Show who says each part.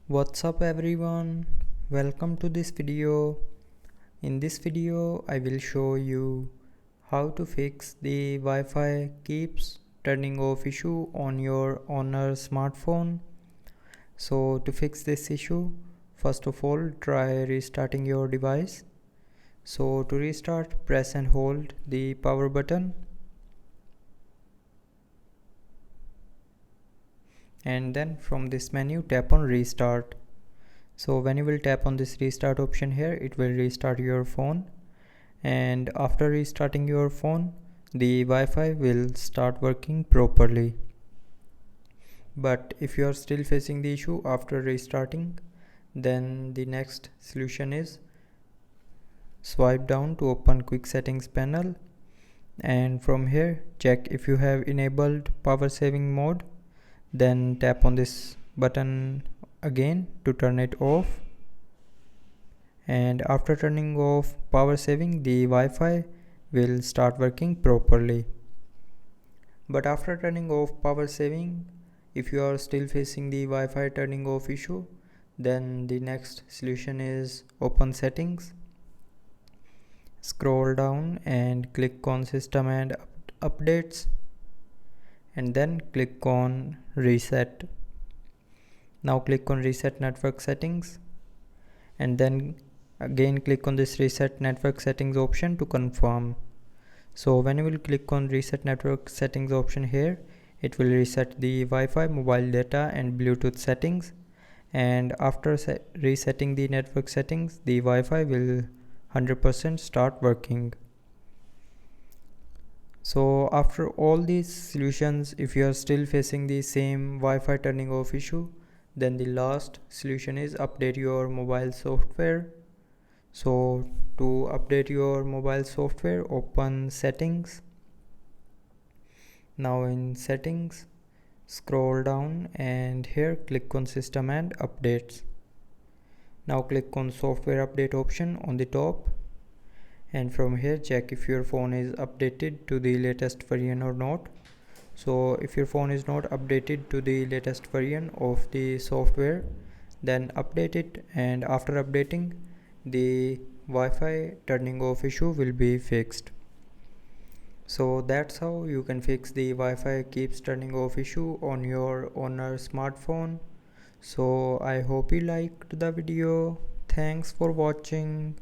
Speaker 1: What's up everyone, welcome to this video. In this video I will show you how to fix the Wi-Fi keeps turning off issue on your Honor smartphone. So to fix this issue, first of all try restarting your device. So to restart, press and hold the power button and then from this menu tap on restart. So when you will tap on this restart option here, it will restart your phone, and after restarting your phone the Wi-Fi will start working properly. But if you are still facing the issue after restarting, then the next solution is swipe down to open quick settings panel, and from here check if you have enabled power saving mode, then tap on this button again to turn it off, and after turning off power saving the Wi-Fi will start working properly. But after turning off power saving, if you are still facing the Wi-Fi turning off issue, then the next solution is open settings, scroll down and click on system and updates, and then click on reset. Now click on reset network settings, and then again click on this reset network settings option to confirm. So when you will click on reset network settings option here, it will reset the Wi-Fi, mobile data and Bluetooth settings, and after resetting the network settings the Wi-Fi will 100% start working. So after all these solutions, if you are still facing the same Wi-Fi turning off issue, then the last solution is update your mobile software. So to update your mobile software, open settings. Now in settings, scroll down and here click on system and updates. Now click on software update option on the top, and from here check if your phone is updated to the latest version or not. So if your phone is not updated to the latest version of the software, then update it, and after updating the Wi-Fi turning off issue will be fixed. So that's how you can fix the Wi-Fi keeps turning off issue on your Honor smartphone. So I hope you liked the video. Thanks for watching.